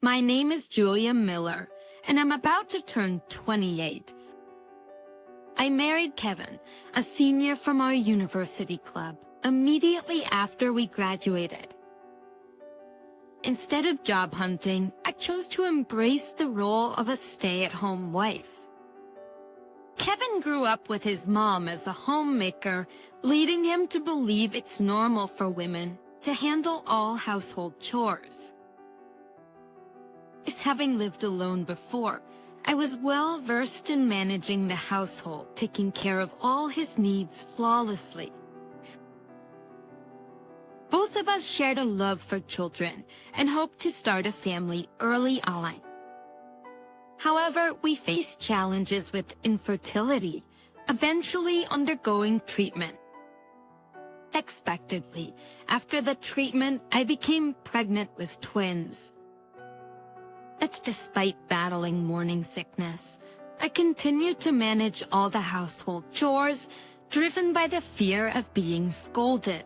My name is Julia Miller, and I'm about to turn 28. I married Kevin, a senior from our university club, immediately after we graduated. Instead of job hunting, I chose to embrace the role of a stay-at-home wife. Kevin grew up with his mom as a homemaker, leading him to believe it's normal for women to handle all household chores. As having lived alone before, I was well versed in managing the household, taking care of all his needs flawlessly. Both of us shared a love for children and hoped to start a family early on. However, we faced challenges with infertility, eventually undergoing treatment. Unexpectedly, after the treatment, I became pregnant with twins. That's despite battling morning sickness. I continued to manage all the household chores, driven by the fear of being scolded.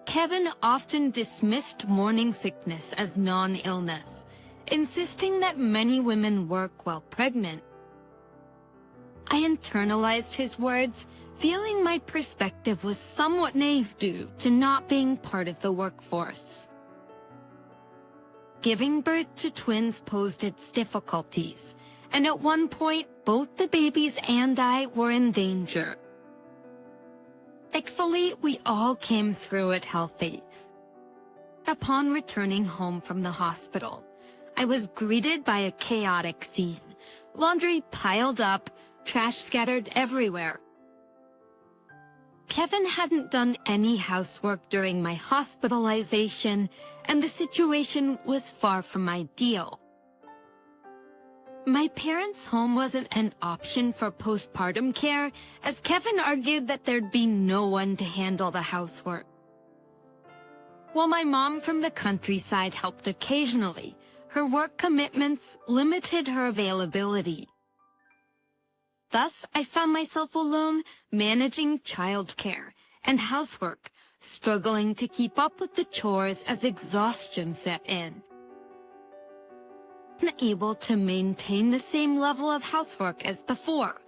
Kevin often dismissed morning sickness as non-illness, insisting that many women work while pregnant. I internalized his words, feeling my perspective was somewhat naive due to not being part of the workforce. Giving birth to twins posed its difficulties, and at one point, both the babies and I were in danger. Thankfully, we all came through it healthy. Upon returning home from the hospital, I was greeted by a chaotic scene. Laundry piled up, trash scattered everywhere. Kevin hadn't done any housework during my hospitalization, and the situation was far from ideal. My parents' home wasn't an option for postpartum care, as Kevin argued that there'd be no one to handle the housework. While my mom from the countryside helped occasionally, her work commitments limited her availability. Thus, I found myself alone managing childcare and housework, struggling to keep up with the chores as exhaustion set in. Unable to maintain the same level of housework as before,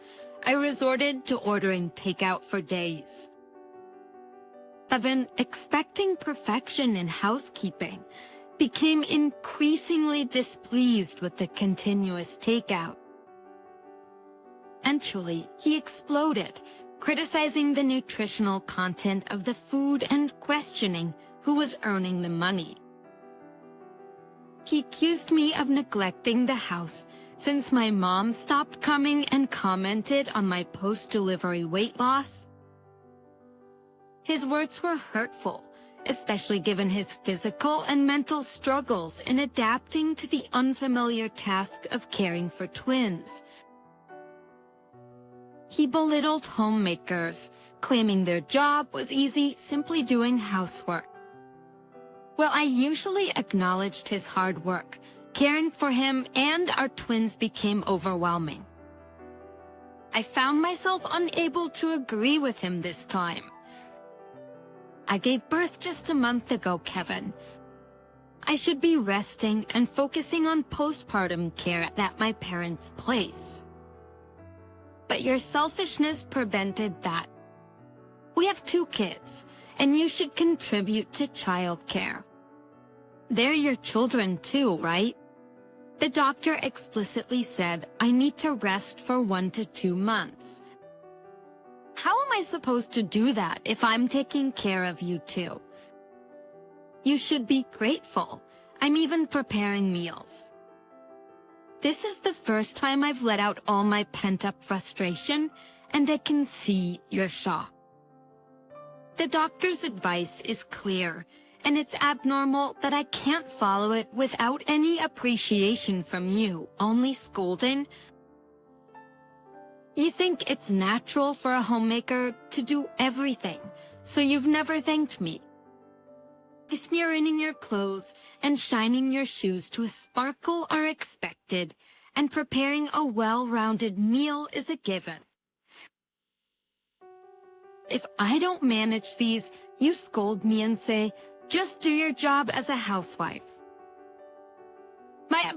I resorted to ordering takeout for days. Kevin, expecting perfection in housekeeping, became increasingly displeased with the continuous takeout. Eventually, he exploded, criticizing the nutritional content of the food and questioning who was earning the money. He accused me of neglecting the house since my mom stopped coming and commented on my post-delivery weight loss. His words were hurtful, especially given his physical and mental struggles in adapting to the unfamiliar task of caring for twins. He belittled homemakers, claiming their job was easy, simply doing housework. Well, I usually acknowledged his hard work. Caring for him and our twins became overwhelming. I found myself unable to agree with him this time. I gave birth just a month ago, Kevin. I should be resting and focusing on postpartum care at my parents' place. But your selfishness prevented that. We have 2 kids, and you should contribute to childcare. They're your children too, right? The doctor explicitly said I need to rest for 1 to 2 months. How am I supposed to do that if I'm taking care of you too? You should be grateful. I'm even preparing meals. This is the first time I've let out all my pent-up frustration, and I can see your shock. The doctor's advice is clear, and it's abnormal that I can't follow it without any appreciation from you, only scolding. You think it's natural for a homemaker to do everything, so you've never thanked me. Smearing in your clothes and shining your shoes to a sparkle are expected, and preparing a well-rounded meal is a given. If I don't manage these, you scold me and say, just do your job as a housewife.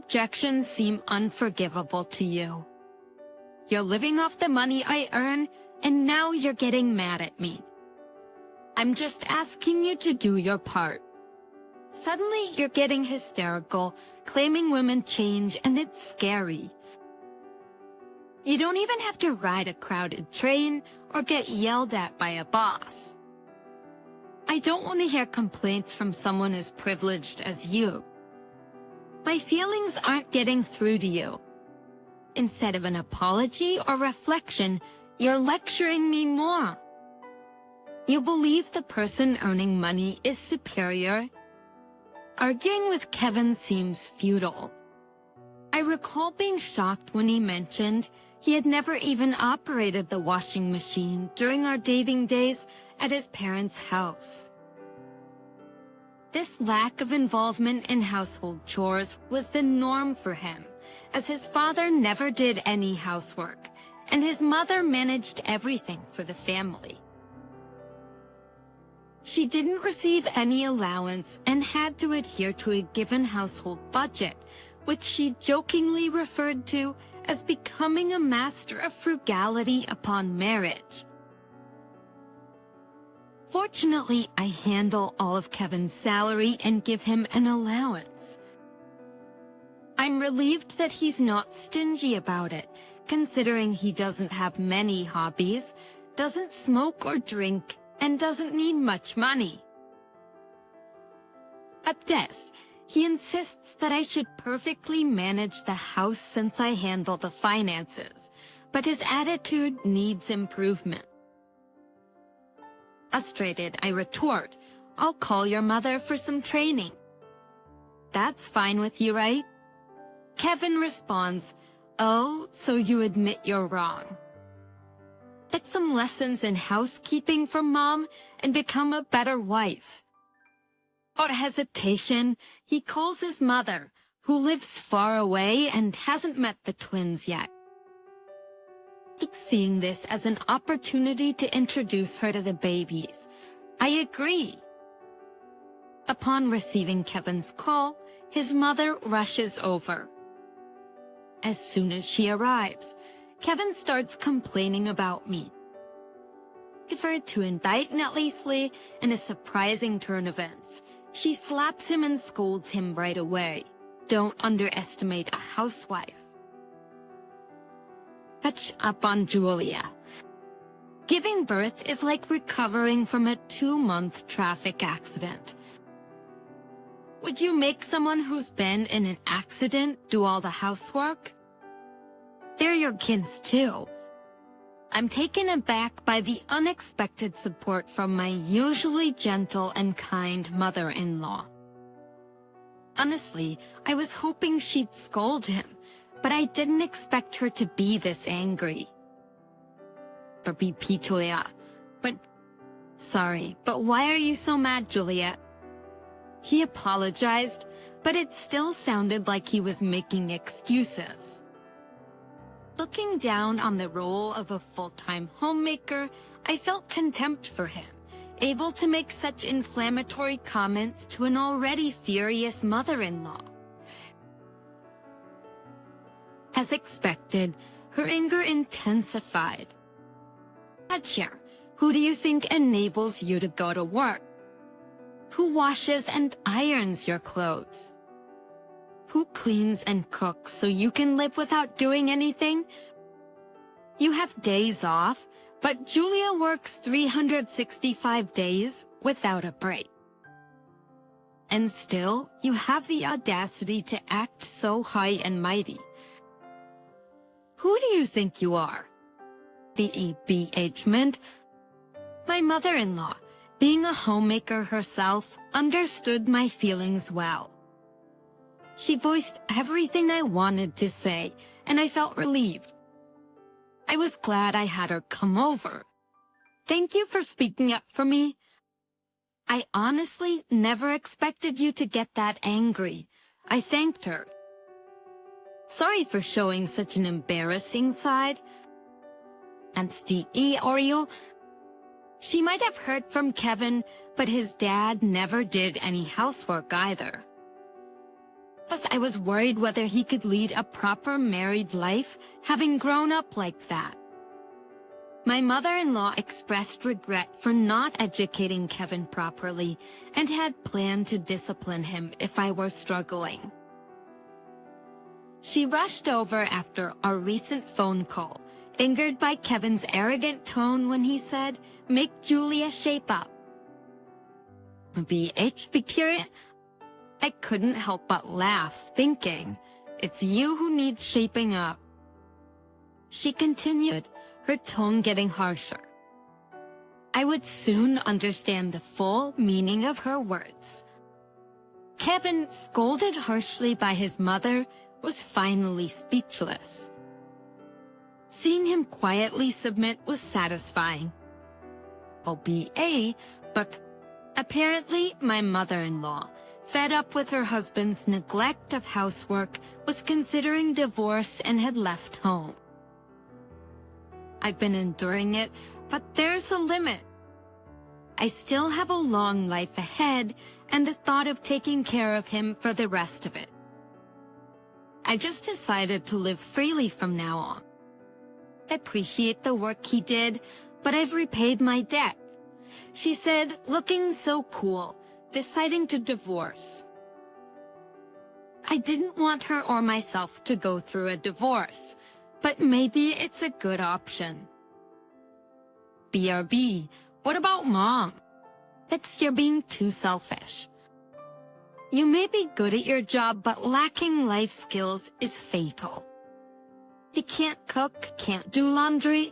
objections seem unforgivable to you. You're living off the money I earn, and now you're getting mad at me. I'm just asking you to do your part. Suddenly, you're getting hysterical, claiming women change, and it's scary. You don't even have to ride a crowded train or get yelled at by a boss. I don't want to hear complaints from someone as privileged as you. My feelings aren't getting through to you. Instead of an apology or reflection, you're lecturing me more. You believe the person earning money is superior. Arguing with Kevin seems futile. I recall being shocked when he mentioned he had never even operated the washing machine during our dating days at his parents' house. This lack of involvement in household chores was the norm for him, as his father never did any housework, and his mother managed everything for the family. She didn't receive any allowance and had to adhere to a given household budget, which she jokingly referred to as becoming a master of frugality upon marriage. Fortunately, I handle all of Kevin's salary and give him an allowance. I'm relieved that he's not stingy about it, considering he doesn't have many hobbies, doesn't smoke or drink, and doesn't need much money. At this, he insists that I should perfectly manage the house since I handle the finances, but his attitude needs improvement. Frustrated, I retort, I'll call your mother for some training. That's fine with you, right? Kevin responds, oh, so you admit you're wrong. Get some lessons in housekeeping from Mom and become a better wife. Without hesitation, he calls his mother, who lives far away and hasn't met the twins yet. Seeing this as an opportunity to introduce her to the babies, I agree. Upon receiving Kevin's call, his mother rushes over. As soon as she arrives, Kevin starts complaining about me. Referred to indignantly in a surprising turn of events, she slaps him and scolds him right away. Don't underestimate a housewife. Catch up on Julia. Giving birth is like recovering from a 2-month traffic accident. Would you make someone who's been in an accident do all the housework? They're your kids too. I'm taken aback by the unexpected support from my usually gentle and kind mother-in-law. Honestly, I was hoping she'd scold him, but I didn't expect her to be this angry. Sorry, but why are you so mad, Juliet? He apologized, but it still sounded like he was making excuses. Looking down on the role of a full-time homemaker, I felt contempt for him, able to make such inflammatory comments to an already furious mother-in-law. As expected, her anger intensified. Adshare, who do you think enables you to go to work? Who washes and irons your clothes? Who cleans and cooks so you can live without doing anything? You have days off, but Julia works 365 days without a break. And still, you have the audacity to act so high and mighty. Who do you think you are? The engagement? My mother-in-law, being a homemaker herself, understood my feelings well. She voiced everything I wanted to say, and I felt relieved. I was glad I had her come over. Thank you for speaking up for me. I honestly never expected you to get that angry. I thanked her. Sorry for showing such an embarrassing side. And Steve Oreo, she might have heard from Kevin, but his dad never did any housework either. Plus, I was worried whether he could lead a proper married life, having grown up like that. My mother-in-law expressed regret for not educating Kevin properly and had planned to discipline him if I were struggling. She rushed over after our recent phone call, angered by Kevin's arrogant tone when he said, "Make Julia shape up." BH, Victoria? I couldn't help but laugh, thinking, it's you who needs shaping up. She continued, her tone getting harsher. I would soon understand the full meaning of her words. Kevin, scolded harshly by his mother, was finally speechless. Seeing him quietly submit was satisfying. OBA, but apparently my mother-in-law, fed up with her husband's neglect of housework, was considering divorce and had left home. I've been enduring it, but there's a limit. I still have a long life ahead and the thought of taking care of him for the rest of it. I just decided to live freely from now on. I appreciate the work he did, but I've repaid my debt, she said, looking so cool, deciding to divorce. I didn't want her or myself to go through a divorce, but maybe it's a good option. BRB, what about Mom? It's you're being too selfish. You may be good at your job, but lacking life skills is fatal. You can't cook, can't do laundry.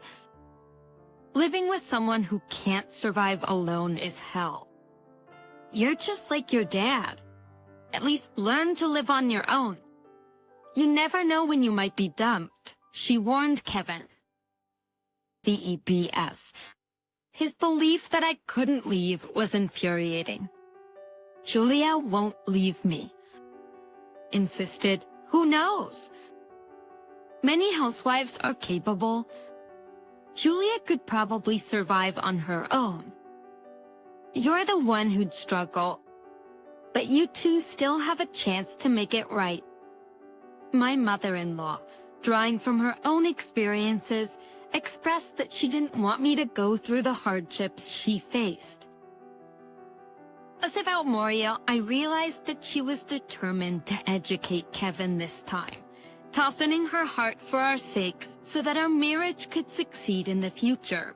Living with someone who can't survive alone is hell. You're just like your dad. At least learn to live on your own. You never know when you might be dumped, she warned Kevin. VEBS. His belief that I couldn't leave was infuriating. Julia won't leave me. Insisted, who knows? Many housewives are capable. Julia could probably survive on her own. You're the one who'd struggle, but you two still have a chance to make it right. My mother-in-law, drawing from her own experiences, expressed that she didn't want me to go through the hardships she faced. As about Moria, I realized that she was determined to educate Kevin this time, toughening her heart for our sakes so that our marriage could succeed in the future.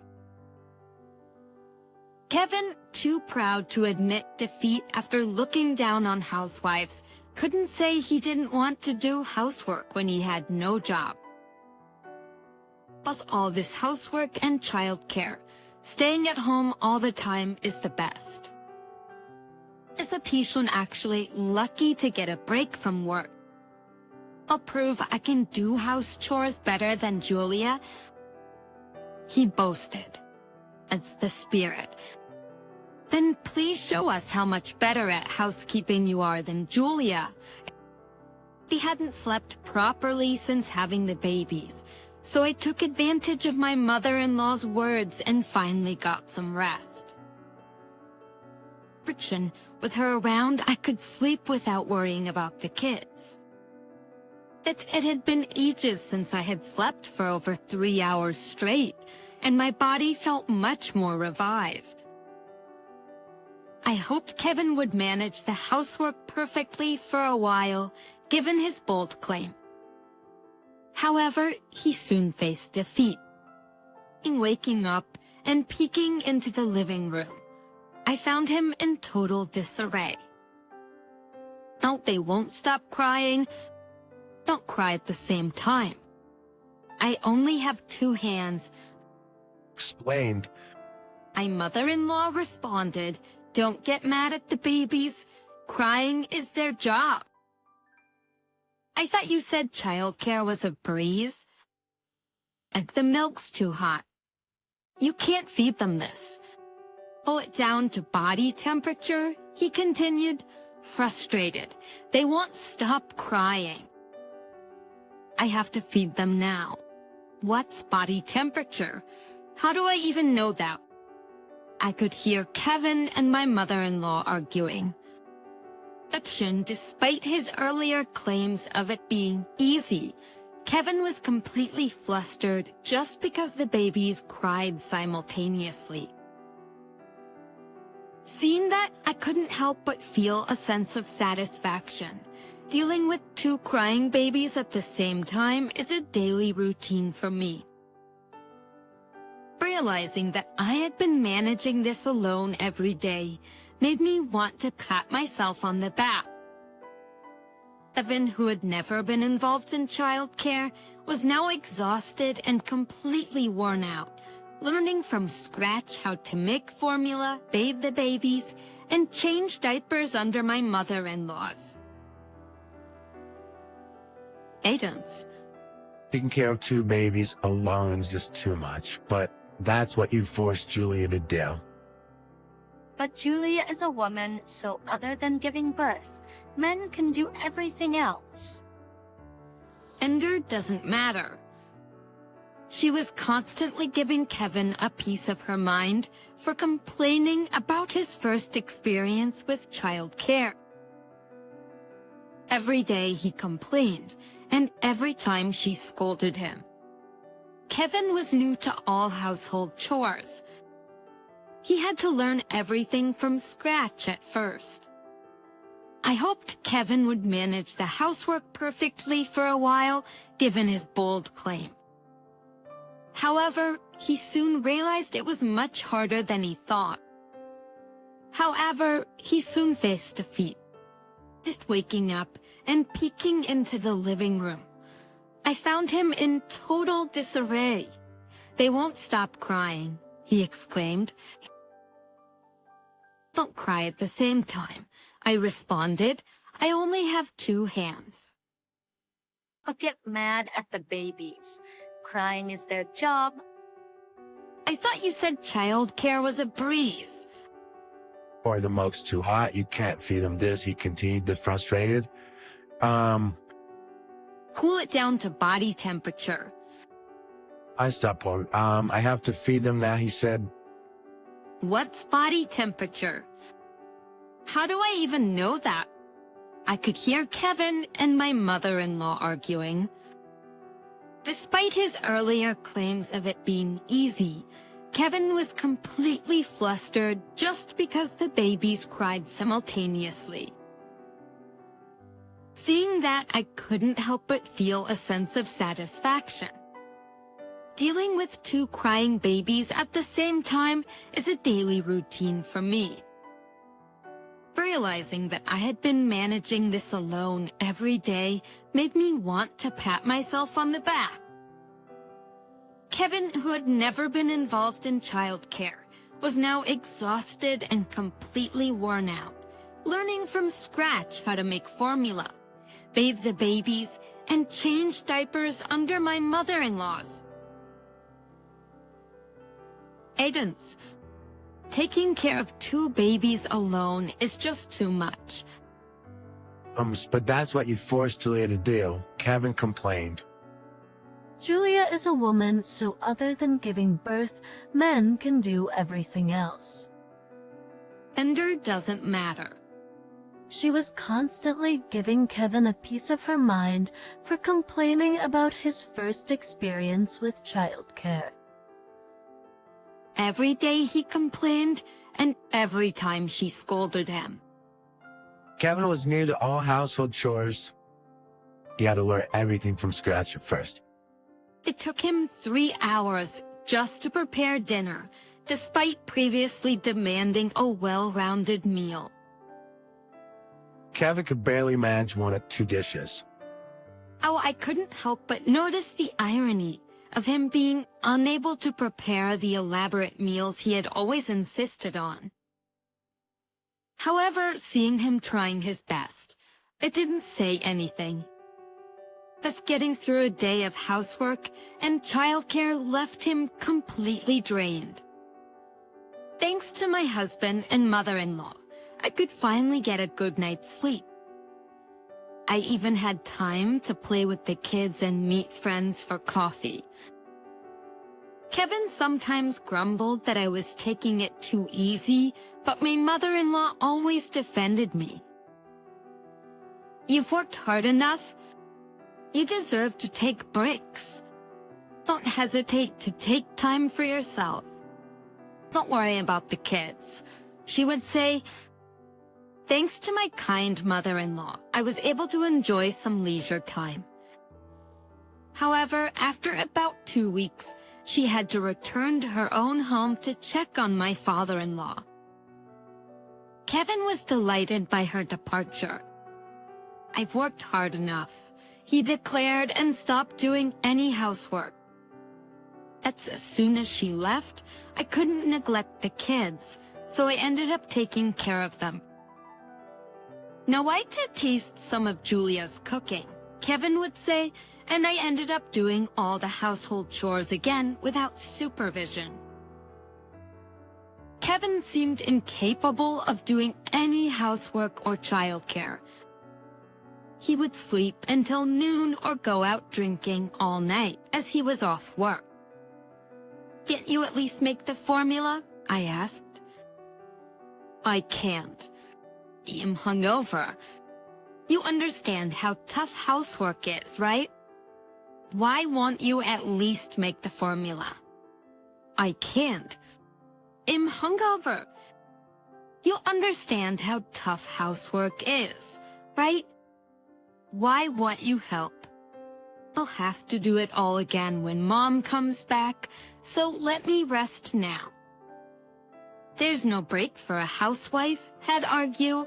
Kevin, too proud to admit defeat after looking down on housewives, couldn't say he didn't want to do housework when he had no job. Plus all this housework and childcare, staying at home all the time is the best. Is a Tishun actually lucky to get a break from work? I'll prove I can do house chores better than Julia, he boasted. It's the spirit. Then please show us how much better at housekeeping you are than Julia. He hadn't slept properly since having the babies, so I took advantage of my mother-in-law's words and finally got some rest. Friction, with her around, I could sleep without worrying about the kids. It had been ages since I had slept for over 3 hours straight, and my body felt much more revived. I hoped Kevin would manage the housework perfectly for a while, given his bold claim. However, he soon faced defeat. In waking up and peeking into the living room, I found him in total disarray. No, they won't stop crying. Don't cry at the same time. I only have 2 hands. Explained. My mother-in-law responded, don't get mad at the babies. Crying is their job. I thought you said childcare was a breeze. And the milk's too hot. You can't feed them this. Pull it down to body temperature, he continued, frustrated. They won't stop crying. I have to feed them now. What's body temperature? How do I even know that? I could hear Kevin and my mother-in-law arguing. Despite his earlier claims of it being easy, Kevin was completely flustered just because the babies cried simultaneously. Seeing that, I couldn't help but feel a sense of satisfaction. Dealing with 2 crying babies at the same time is a daily routine for me. Realizing that I had been managing this alone every day made me want to pat myself on the back. Kevin, who had never been involved in childcare, was now exhausted and completely worn out, learning from scratch how to make formula, bathe the babies, and change diapers under my mother-in-law's. Aidance. Taking care of 2 babies alone is just too much, but that's what you forced Julia to do. But Julia is a woman, so other than giving birth, men can do everything else. Gender doesn't matter. She was constantly giving Kevin a piece of her mind for complaining about his first experience with childcare. Every day he complained, and every time she scolded him. Kevin was new to all household chores. He had to learn everything from scratch at first. I hoped Kevin would manage the housework perfectly for a while, given his bold claim. However, he soon realized it was much harder than he thought. However, he soon faced defeat. Just waking up and peeking into the living room, I found him in total disarray. "They won't stop crying," he exclaimed. "Don't cry at the same time," I responded. "I only have 2 hands." But get mad at the babies. Crying is their job. "I thought you said childcare was a breeze." Or the milk's too hot, you can't feed them this, he continued, frustrated. "Cool it down to body temperature." I stopped pouring. I have to feed them now, he said. "What's body temperature? How do I even know that?" I could hear Kevin and my mother-in-law arguing. Despite his earlier claims of it being easy, Kevin was completely flustered just because the babies cried simultaneously. Seeing that, I couldn't help but feel a sense of satisfaction. Dealing with 2 crying babies at the same time is a daily routine for me. Realizing that I had been managing this alone every day made me want to pat myself on the back. Kevin, who had never been involved in childcare, was now exhausted and completely worn out, learning from scratch how to make formula, bathe the babies, and change diapers under my mother-in-law's. Aidance. Taking care of 2 babies alone is just too much. But that's what you forced Julia to do, Kevin complained. Julia is a woman, so other than giving birth, men can do everything else. Gender doesn't matter. She was constantly giving Kevin a piece of her mind for complaining about his first experience with childcare. Every day he complained, and every time she scolded him. Kevin was new to all household chores. He had to learn everything from scratch at first. It took him 3 hours just to prepare dinner, despite previously demanding a well-rounded meal. Kevin could barely manage 1 or 2 dishes. Oh, I couldn't help but notice the irony of him being unable to prepare the elaborate meals he had always insisted on. However, seeing him trying his best, it didn't say anything. Thus, getting through a day of housework and childcare left him completely drained. Thanks to my husband and mother-in-law, I could finally get a good night's sleep. I even had time to play with the kids and meet friends for coffee. Kevin sometimes grumbled that I was taking it too easy, but my mother-in-law always defended me. You've worked hard enough. You deserve to take breaks. Don't hesitate to take time for yourself. Don't worry about the kids. She would say, thanks to my kind mother-in-law, I was able to enjoy some leisure time. However, after about 2 weeks, she had to return to her own home to check on my father-in-law. Kevin was delighted by her departure. I've worked hard enough, he declared, and stopped doing any housework. That's as soon as she left, I couldn't neglect the kids, so I ended up taking care of them. Now I did taste some of Julia's cooking, Kevin would say, and I ended up doing all the household chores again without supervision. Kevin seemed incapable of doing any housework or childcare. He would sleep until noon or go out drinking all night as he was off work. Can't you at least make the formula? I asked. I can't. I'm hungover. You understand how tough housework is, right? Why won't you at least make the formula? I can't. I'm hungover. You understand how tough housework is, right? Why won't you help? I'll have to do it all again when Mom comes back, so let me rest now. There's no break for a housewife, I'd argue.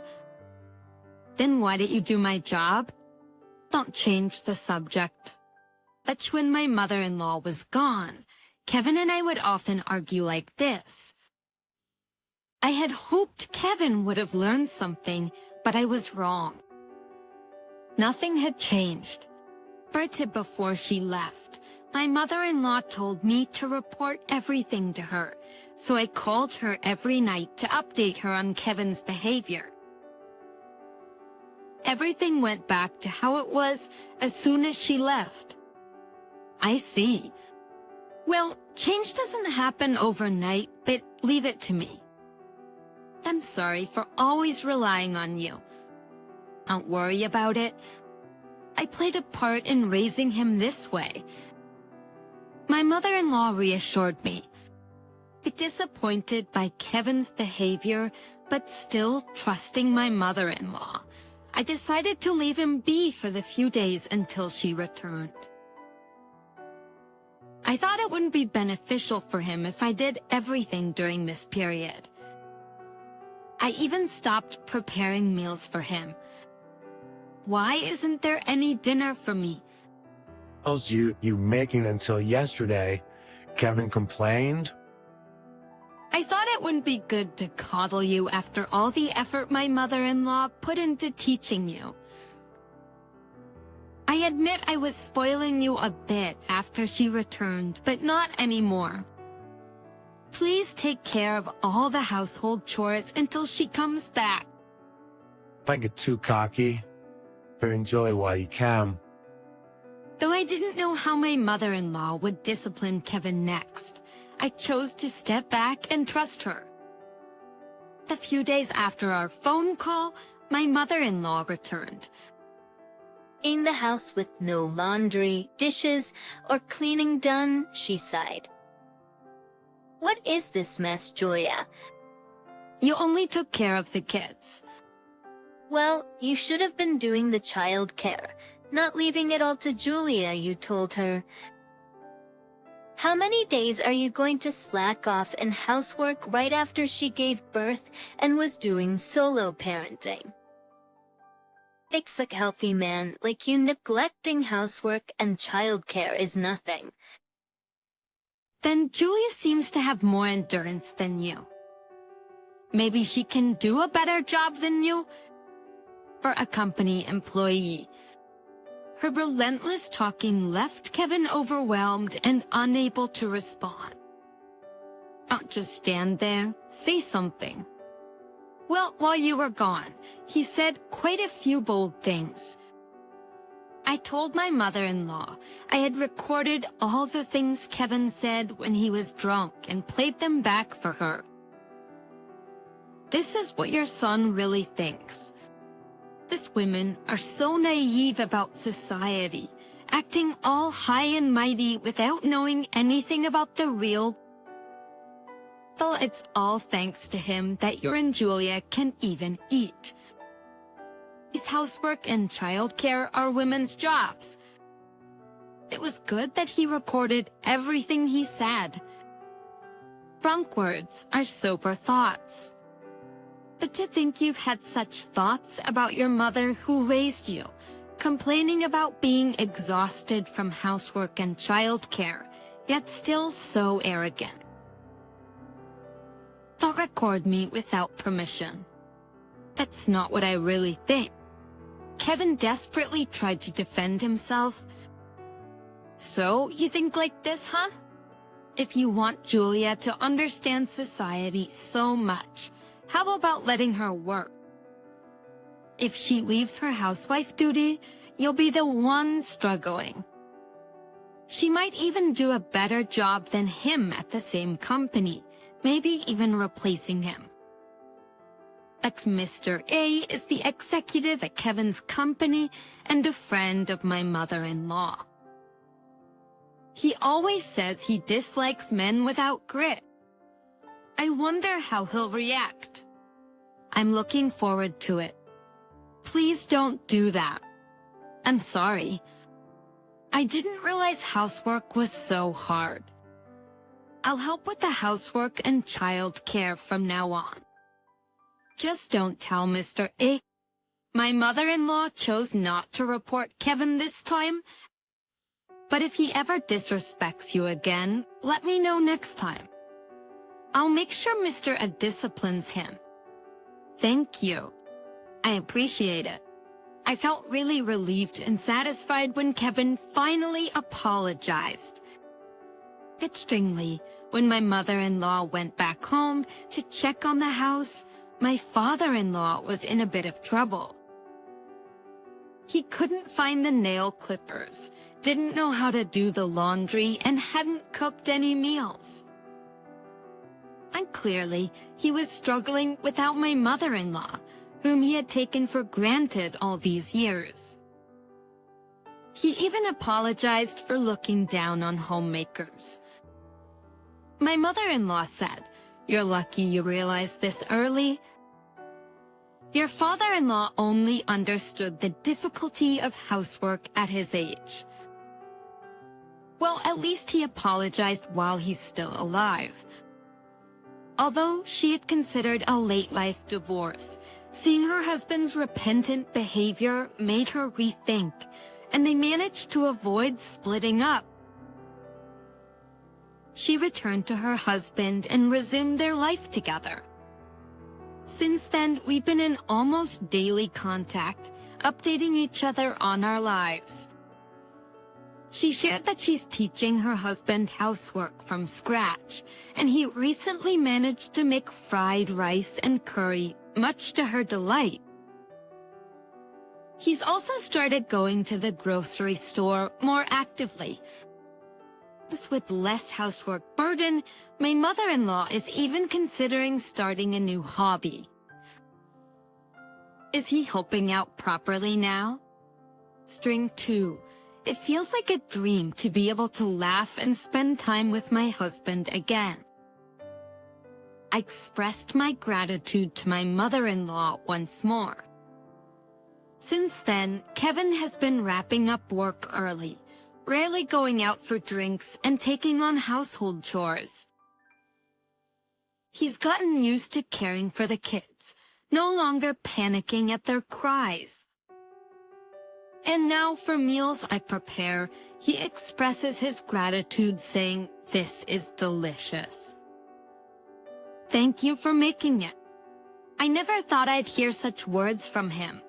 Then why don't you do my job? Don't change the subject. But when my mother-in-law was gone, Kevin and I would often argue like this. I had hoped Kevin would have learned something, but I was wrong. Nothing had changed. Right before she left, my mother-in-law told me to report everything to her, so I called her every night to update her on Kevin's behavior. Everything went back to how it was as soon as she left. I see. Well, change doesn't happen overnight, but leave it to me. I'm sorry for always relying on you. Don't worry about it. I played a part in raising him this way. My mother-in-law reassured me. Disappointed by Kevin's behavior, but still trusting my mother-in-law, I decided to leave him be for the few days until she returned. I thought it wouldn't be beneficial for him if I did everything during this period. I even stopped preparing meals for him. Why isn't there any dinner for me? Tells you making until yesterday. Kevin complained. I thought it wouldn't be good to coddle you after all the effort my mother-in-law put into teaching you. I admit I was spoiling you a bit after she returned, but not anymore. Please take care of all the household chores until she comes back. If I get too cocky, but enjoy while you can. Though I didn't know how my mother-in-law would discipline Kevin next, I chose to step back and trust her. A few days after our phone call, my mother-in-law returned. In the house with no laundry, dishes, or cleaning done, she sighed. What is this mess, Julia? You only took care of the kids. Well, you should have been doing the child care, not leaving it all to Julia, you told her. How many days are you going to slack off in housework right after she gave birth and was doing solo parenting? Takes a healthy man like you neglecting housework and childcare is nothing. Then Julia seems to have more endurance than you. Maybe she can do a better job than you? For a company employee. Her relentless talking left Kevin overwhelmed and unable to respond. Don't just stand there. Say something. Well, while you were gone, he said quite a few bold things. I told my mother-in-law I had recorded all the things Kevin said when he was drunk and played them back for her. This is what your son really thinks. These women are so naive about society, acting all high and mighty without knowing anything about the real. Well, it's all thanks to him that you and Julia can even eat. His housework and childcare are women's jobs. It was good that he recorded everything he said. Drunk words are sober thoughts. But to think you've had such thoughts about your mother who raised you, complaining about being exhausted from housework and childcare, yet still so arrogant. Don't record me without permission. That's not what I really think. Kevin desperately tried to defend himself. So, you think like this, huh? If you want Julia to understand society so much, how about letting her work? If she leaves her housewife duty, you'll be the one struggling. She might even do a better job than him at the same company, maybe even replacing him. But Mr. A is the executive at Kevin's company and a friend of my mother-in-law. He always says he dislikes men without grit. I wonder how he'll react. I'm looking forward to it. Please don't do that. I'm sorry. I didn't realize housework was so hard. I'll help with the housework and child care from now on. Just don't tell Mr. A. My mother-in-law chose not to report Kevin this time. But if he ever disrespects you again, let me know next time. I'll make sure Mr. A disciplines him. Thank you. I appreciate it. I felt really relieved and satisfied when Kevin finally apologized. Interestingly, when my mother-in-law went back home to check on the house, my father-in-law was in a bit of trouble. He couldn't find the nail clippers, didn't know how to do the laundry, and hadn't cooked any meals. And clearly, he was struggling without my mother-in-law, whom he had taken for granted all these years. He even apologized for looking down on homemakers. My mother-in-law said, "You're lucky you realized this early. Your father-in-law only understood the difficulty of housework at his age." Well, at least he apologized while he's still alive. Although she had considered a late-life divorce, seeing her husband's repentant behavior made her rethink, and they managed to avoid splitting up. She returned to her husband and resumed their life together. Since then, we've been in almost daily contact, updating each other on our lives. She shared that she's teaching her husband housework from scratch, and he recently managed to make fried rice and curry, much to her delight. He's also started going to the grocery store more actively. With less housework burden, my mother-in-law is even considering starting a new hobby. Is he helping out properly now? String 2. It feels like a dream to be able to laugh and spend time with my husband again. I expressed my gratitude to my mother-in-law once more. Since then, Kevin has been wrapping up work early, rarely going out for drinks and taking on household chores. He's gotten used to caring for the kids, no longer panicking at their cries. And now for meals I prepare, he expresses his gratitude saying, "This is delicious. Thank you for making it." I never thought I'd hear such words from him,